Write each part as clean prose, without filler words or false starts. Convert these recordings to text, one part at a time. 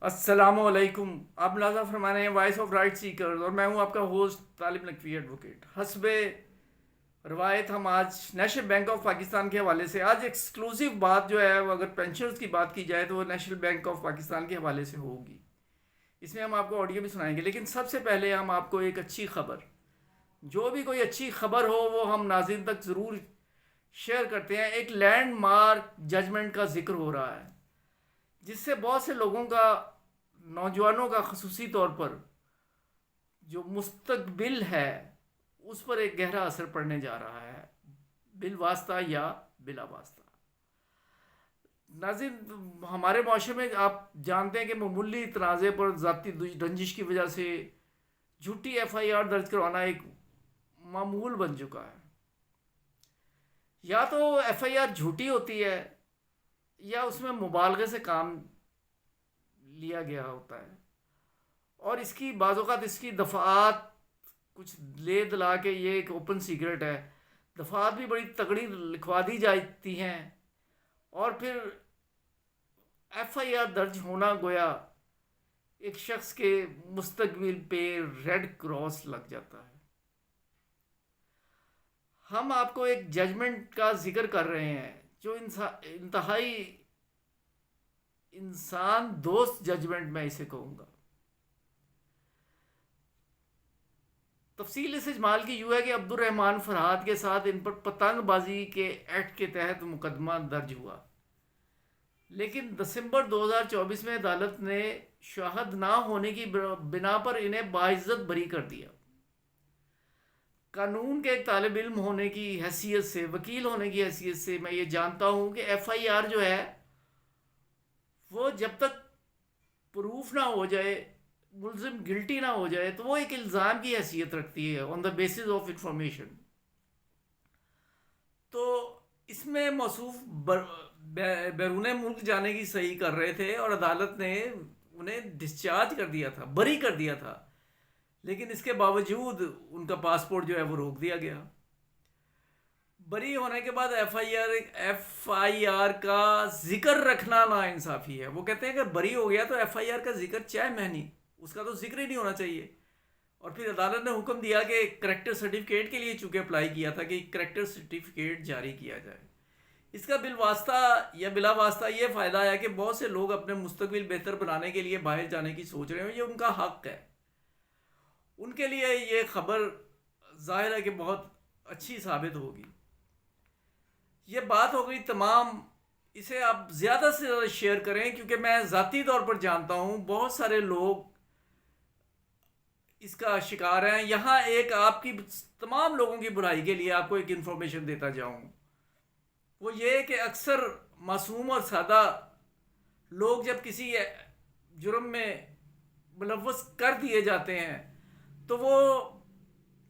السلام علیکم. آپ ملاحظہ فرمانے ہیں وائس آف رائٹ سیکرز اور میں ہوں آپ کا ہوسٹ طالب نقوی ایڈوکیٹ. حسب روایت ہم آج نیشنل بینک آف پاکستان کے حوالے سے آج ایکسکلوسیو بات جو ہے وہ اگر پینشنرز کی بات کی جائے تو وہ نیشنل بینک آف پاکستان کے حوالے سے ہوگی. اس میں ہم آپ کو آڈیو بھی سنائیں گے، لیکن سب سے پہلے ہم آپ کو ایک اچھی خبر، جو بھی کوئی اچھی خبر ہو وہ ہم ناظرین تک ضرور شیئر کرتے ہیں. ایک لینڈ مارک ججمنٹ کا ذکر ہو رہا ہے جس سے بہت سے لوگوں کا، نوجوانوں کا خصوصی طور پر جو مستقبل ہے اس پر ایک گہرا اثر پڑنے جا رہا ہے، بالواسطہ یا بلا واسطہ. ناظرین، ہمارے معاشرے میں آپ جانتے ہیں کہ معمولی تنازع پر ذاتی رنجش کی وجہ سے جھوٹی ایف آئی آر درج کروانا ایک معمول بن چکا ہے. یا تو ایف آئی آر جھوٹی ہوتی ہے یا اس میں مبالغے سے کام لیا گیا ہوتا ہے، اور اس کی بعض اوقات اس کی دفعات کچھ لے دلا کے، یہ ایک اوپن سیکرٹ ہے، دفعات بھی بڑی تگڑی لکھوا دی جاتی ہیں اور پھر ایف آئی آر درج ہونا گویا ایک شخص کے مستقبل پہ ریڈ کراس لگ جاتا ہے. ہم آپ کو ایک ججمنٹ کا ذکر کر رہے ہیں جو انتہائی انسان دوست ججمنٹ میں اسے کہوں گا. تفصیل اس اجمال کی یوں ہے کہ عبد الرحمان فرحات کے ساتھ ان پر پتنگ بازی کے ایکٹ کے تحت مقدمہ درج ہوا، لیکن دسمبر 2024 میں عدالت نے شاہد نہ ہونے کی بنا پر انہیں باعزت بری کر دیا. قانون کے ایک طالب علم ہونے کی حیثیت سے، وکیل ہونے کی حیثیت سے میں یہ جانتا ہوں کہ ایف آئی آر جو ہے وہ جب تک پروف نہ ہو جائے، ملزم گلٹی نہ ہو جائے، تو وہ ایک الزام کی حیثیت رکھتی ہے آن دا بیسس آف انفارمیشن. تو اس میں موصوف بیرون ملک جانے کی صحیح کر رہے تھے اور عدالت نے انہیں ڈسچارج کر دیا تھا، بری کر دیا تھا، لیکن اس کے باوجود ان کا پاسپورٹ جو ہے وہ روک دیا گیا. بری ہونے کے بعد ایف آئی آر کا ذکر رکھنا نا انصافی ہے. وہ کہتے ہیں کہ بری ہو گیا تو ایف آئی آر کا ذکر چاہے مہنی، اس کا تو ذکر ہی نہیں ہونا چاہیے. اور پھر عدالت نے حکم دیا کہ کریکٹر سرٹیفکیٹ کے لیے چونکہ اپلائی کیا تھا کہ کریکٹر سرٹیفکیٹ جاری کیا جائے. اس کا بالواسطہ یا بلا واسطہ یہ فائدہ ہے کہ بہت سے لوگ اپنے مستقبل بہتر بنانے کے لیے باہر جانے کی سوچ رہے ہیں، یہ ان کا حق ہے. ان کے لیے یہ خبر ظاہر ہے کہ بہت اچھی ثابت ہوگی. یہ بات ہو گئی تمام. اسے آپ زیادہ سے زیادہ شیئر کریں کیونکہ میں ذاتی طور پر جانتا ہوں بہت سارے لوگ اس کا شکار ہیں. یہاں ایک آپ کی تمام لوگوں کی بھلائی کے لیے آپ کو ایک انفارمیشن دیتا جاؤں، وہ یہ کہ اکثر معصوم اور سادہ لوگ جب کسی جرم میں ملوث کر دیے جاتے ہیں تو وہ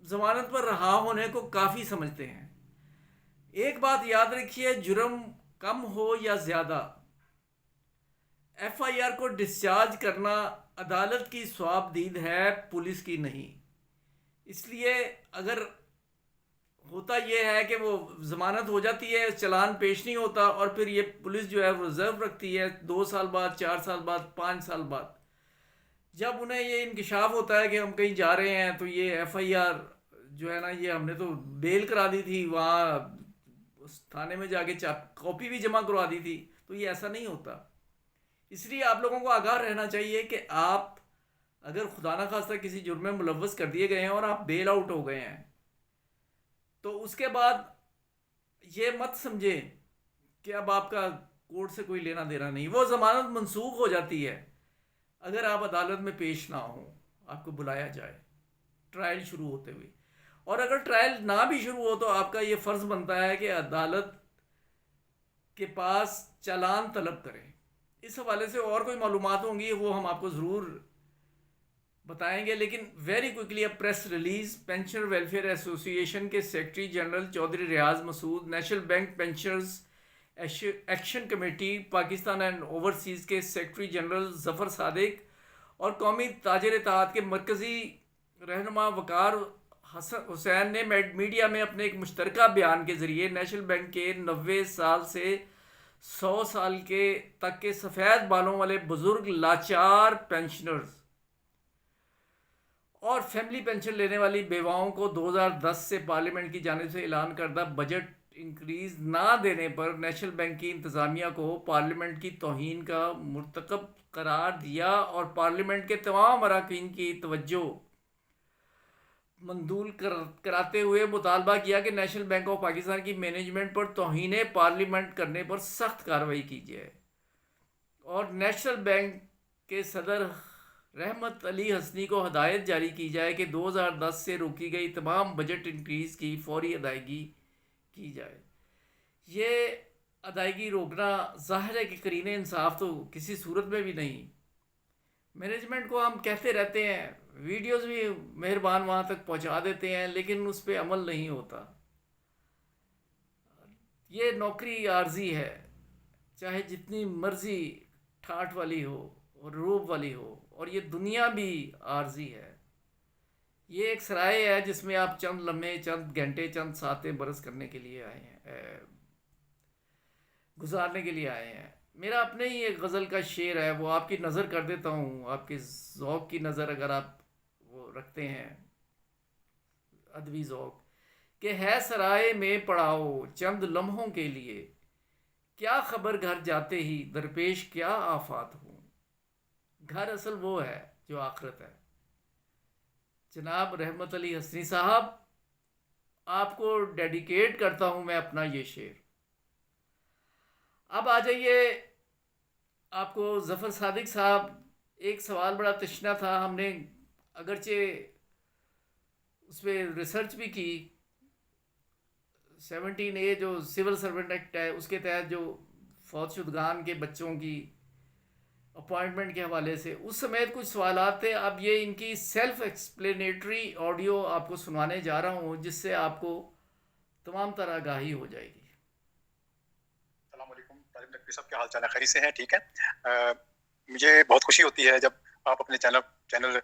ضمانت پر رہا ہونے کو کافی سمجھتے ہیں. ایک بات یاد رکھیے، جرم کم ہو یا زیادہ، ایف آئی آر کو ڈسچارج کرنا عدالت کی ثواب دید ہے، پولیس کی نہیں. اس لیے اگر ہوتا یہ ہے کہ وہ ضمانت ہو جاتی ہے، چلان پیش نہیں ہوتا، اور پھر یہ پولیس جو ہے وہ ریزرو رکھتی ہے 2 سال بعد، 4 سال بعد، 5 سال بعد، جب انہیں یہ انکشاف ہوتا ہے کہ ہم کہیں جا رہے ہیں تو یہ ایف آئی آر جو ہے نا، یہ ہم نے تو بیل کرا دی تھی، وہاں اس تھانے میں جا کے کاپی بھی جمع کروا دی تھی. تو یہ ایسا نہیں ہوتا. اس لیے آپ لوگوں کو آگاہ رہنا چاہیے کہ آپ اگر خدا نخواستہ کسی جرم میں ملوث کر دیے گئے ہیں اور آپ بیل آؤٹ ہو گئے ہیں تو اس کے بعد یہ مت سمجھیں کہ اب آپ کا کورٹ سے کوئی لینا دینا نہیں. وہ ضمانت منسوخ ہو جاتی ہے اگر آپ عدالت میں پیش نہ ہوں، آپ کو بلایا جائے ٹرائل شروع ہوتے ہوئے. اور اگر ٹرائل نہ بھی شروع ہو تو آپ کا یہ فرض بنتا ہے کہ عدالت کے پاس چالان طلب کریں. اس حوالے سے اور کوئی معلومات ہوں گی وہ ہم آپ کو ضرور بتائیں گے. لیکن ویری کوئکلی اب press release. Pensioner welfare association کے secretary general Chaudhry Riaz Masood, national bank pensioners action committee Pakistan and overseas کے سیکرٹری جنرل ظفر صادق اور قومی تاجر اتحاد کے مرکزی رہنما وقار حسین نے میڈیا میں اپنے ایک مشترکہ بیان کے ذریعے نیشنل بینک کے 90 سال سے 100 سال کے تک کے سفید بالوں والے بزرگ لاچار پینشنرز اور فیملی پینشن لینے والی بیواؤں کو 2010 سے پارلیمنٹ کی جانب سے اعلان کردہ بجٹ انکریز نہ دینے پر نیشنل بینک کی انتظامیہ کو پارلیمنٹ کی توہین کا مرتکب قرار دیا اور پارلیمنٹ کے تمام اراکین کی توجہ مندول کراتے ہوئے مطالبہ کیا کہ نیشنل بینک آف پاکستان کی مینجمنٹ پر توہین پارلیمنٹ کرنے پر سخت کارروائی کی جائے اور نیشنل بینک کے صدر رحمت علی حسنی کو ہدایت جاری کی جائے کہ 2010 سے روکی گئی تمام بجٹ انکریز کی فوری ادائیگی کی جائے. یہ ادائیگی روکنا ظاہر ہے کہ قرین انصاف تو کسی صورت میں بھی نہیں. مینجمنٹ کو ہم کہتے رہتے ہیں, ویڈیوز بھی مہربان وہاں تک پہنچا دیتے ہیں, لیکن اس پہ عمل نہیں ہوتا. یہ نوکری عارضی ہے, چاہے جتنی مرضی ٹھاٹھ والی ہو اور روب والی ہو, اور یہ دنیا بھی عارضی ہے. یہ ایک سرائے ہے جس میں آپ چند لمحے, چند گھنٹے, چند ساتیں برس کرنے کے لیے آئے ہیں, گزارنے کے لیے آئے ہیں. میرا اپنے ہی ایک غزل کا شعر ہے, وہ آپ کی نظر کر دیتا ہوں, آپ کے ذوق کی نظر اگر آپ وہ رکھتے ہیں, ادبی ذوق, کہ ہے سرائے میں پڑاؤ چند لمحوں کے لیے, کیا خبر گھر جاتے ہی درپیش کیا آفات ہوں. گھر اصل وہ ہے جو آخرت ہے. جناب رحمت علی حسنی صاحب, آپ کو ڈیڈیکیٹ کرتا ہوں میں اپنا یہ شعر. اب آ جائیے, آپ کو ظفر صادق صاحب, ایک سوال بڑا تشنا تھا, ہم نے اگرچہ اس پہ ریسرچ بھی کی. 17A جو سول سرونٹ ایکٹ ہے, اس کے تحت جو فوت شدگان کے بچوں کی اپوائنٹمنٹ کے حوالے سے اس سمیت کچھ سوالات تھے. اب یہ ان کی سیلف ایکسپلینیٹری آڈیو آپ کو سنوانے جا رہا ہوں, جس سے آپ کو تمام طرح آگاہی ہو جائے گی. السلام علیکم طالب نقوی صاحب, کیا حال چال ہے؟ خیریت سے ہیں؟ ٹھیک ہے. مجھے بہت خوشی ہوتی ہے جب آپ اپنے چینل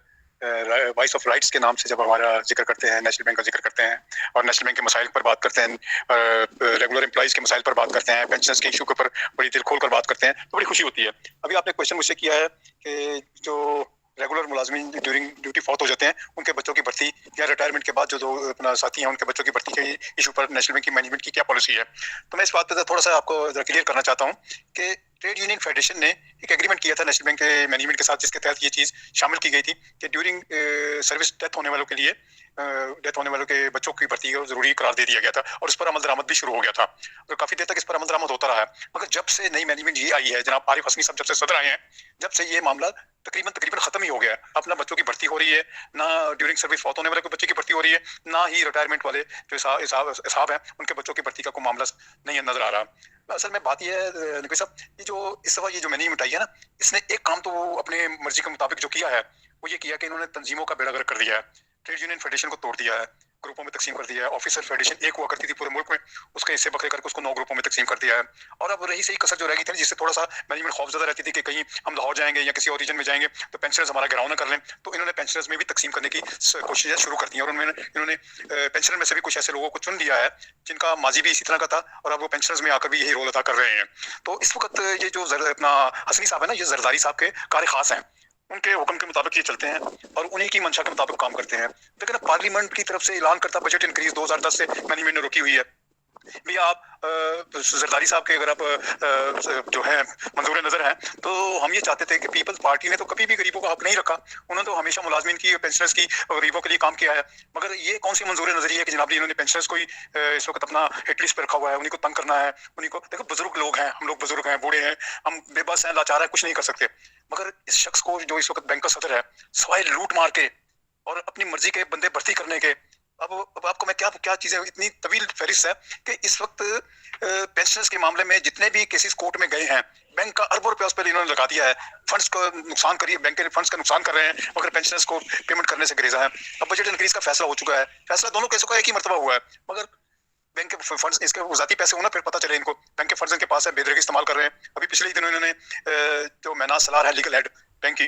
وائس آف رائٹس کے نام سے جب ہمارا ذکر کرتے ہیں, نیشنل بینک کا ذکر کرتے ہیں, اور نیشنل بینک کے مسائل پر بات کرتے ہیں, ریگولر امپلائیز کے مسائل پر بات کرتے ہیں, پینشنز کے ایشو کے اوپر بڑی دل کھول کر بات کرتے ہیں, تو بڑی خوشی ہوتی ہے. ابھی آپ نے کویشچن مجھ سے کیا ہے کہ جو ریگولر ملازمین ڈیورنگ ڈیوٹی فوت ہو جاتے ہیں, ان کے بچوں کی بھرتی یا ریٹائرمنٹ کے بعد جو اپنا ساتھی ہیں ان کے بچوں کی بھرتی کے ایشو پر نیشنل بینک کی مینجمنٹ کی کیا پالیسی ہے. تو میں اس بات پہ تھوڑا سا آپ کو کلیئر کرنا چاہتا ہوں کہ ٹریڈ یونین فیڈریشن نے ایک ایگریمنٹ کیا تھا نیشنل بینک کے مینجمنٹ کے ساتھ, جس کے تحت یہ چیز شامل کی گئی تھی کہ ڈیورنگ سروس ڈیتھ ہونے والوں کے لیے ڈیتھ ہونے والوں کے بچوں کی بھرتی کو ضروری قرار دے دیا گیا تھا, اور اس پر عمل درآمد بھی شروع ہو گیا تھا, اور کافی دیر تک اس پر عمل درآمد ہوتا رہا ہے. مگر جب سے نئی مینجمنٹ یہ آئی ہے, جناب عارف حسنی صاحب جب سے صدر آئے ہیں, جب سے یہ معاملہ تقریباً ختم ہی ہو گیا ہے. اپنا بچوں کی بھرتی ہو رہی ہے, نہ ڈیورنگ سروس فوت ہونے والے کو بچے کی بھرتی ہو رہی ہے, نہ ہی ریٹائرمنٹ والے جو صاحب ہیں ان کے بچوں کی بھرتی کا کوئی معاملہ نہیں نظر آ رہا. اصل میں بات یہ ہے نقوی صاحب, یہ جو اس دفعہ یہ جو مینجمنٹ آئی ہے نا, اس نے ایک کام تو اپنے مرضی کے مطابق جو کیا ہے وہ یہ کیا کہ انہوں نے تنظیموں کا بیڑا غرق کر دیا ہے, ٹریڈ یونین فیڈریشن کو توڑ دیا ہے, گروپوں میں تقسیم کر دیا ہے. آفیسر فیڈریشن ایک ہوا کرتی تھی پورے ملک میں, اس کے حصے بکرے کر کے اس کو 9 گروپوں میں تقسیم کر دیا ہے. اور اب رہی صحیح کسر جو رہ گئی تھی, جس سے تھوڑا سا مینجمنٹ خوف زدہ رہتی تھی کہ کہیں ہم لاہور جائیں گے یا کسی اور ریجن میں جائیں گے تو پینشنرز ہمارا گراؤں نہ کر لیں, تو انہوں نے پینشنرز میں بھی تقسیم کرنے کی کوششیں شروع کر دی ہیں. اور انہوں نے پینشنر میں سے بھی کچھ ایسے لوگوں کو چن لیا ہے جن کا ماضی بھی اسی طرح کا تھا, اور اب وہ پینشنرز میں آ کر بھی یہی رول ادا کر رہے ہیں. تو اس وقت یہ جو اپنا حسنی صاحب ہے نا, یہ زرداری صاحب کے کار خاص ہیں, ان کے حکم کے مطابق یہ چلتے ہیں اور انہی کی منشا کے مطابق کام کرتے ہیں. لیکن اب پارلیمنٹ کی طرف سے اعلان کرتا بجٹ انکریز 2010 سے مینجمنٹ نے روکی ہوئی ہے. بھی آپ زرداری صاحب کے اگر آپ جو ہے منظور نظر ہیں, تو ہم یہ چاہتے تھے کہ پیپلز پارٹی نے تو کبھی بھی غریبوں کا حق نہیں رکھا, انہوں نے تو ہمیشہ ملازمین کی, پینشنرز کی, غریبوں کے لیے کام کیا ہے. مگر یہ کون سی منظور نظری ہے کہ جناب انہوں نے پینشنرز کو اس وقت اپنا ہٹ لسٹ پہ رکھا ہوا ہے, انہیں کو تنگ کرنا ہے, انہیں کو دیکھو بزرگ لوگ ہیں, ہم لوگ بزرگ ہیں, بوڑھے ہیں, ہم بے بس ہیں, لاچار ہیں, کچھ نہیں کر سکتے. مگر اس شخص کو جو اس وقت بینک کا صدر ہے, سوائے لوٹ مار کے اور اپنی مرضی کے بندے بھرتی کرنے کے, اب آپ کو میں کیا چیزیں, اتنی طویل فہرست ہے کہ اس وقت پینشنرز کے معاملے میں جتنے بھی کیسز کورٹ میں گئے ہیں, بینک کا اربوں روپیہ اس پہ انہوں نے لگا دیا ہے, فنڈز کو نقصان کریے, بینک کے فنڈز کا نقصان کر رہے ہیں, مگر پینشنرز کو پیمنٹ کرنے سے گریزا ہے. اب بجٹ انکریز کا فیصلہ ہو چکا ہے, فیصلہ دونوں کیسوں کا ایک ہی مرتبہ ہوا ہے, مگر بینک کے فنڈز, اس کے ذاتی پیسے ہونا, پھر پتہ چلے ان کو بینک کے فنڈز ان کے پاس ہے, بے دریغ استعمال کر رہے ہیں. ابھی پچھلے ہی دنوں انہوں نے جو میناز سلار ہے لیگل ہیڈ بینک کی,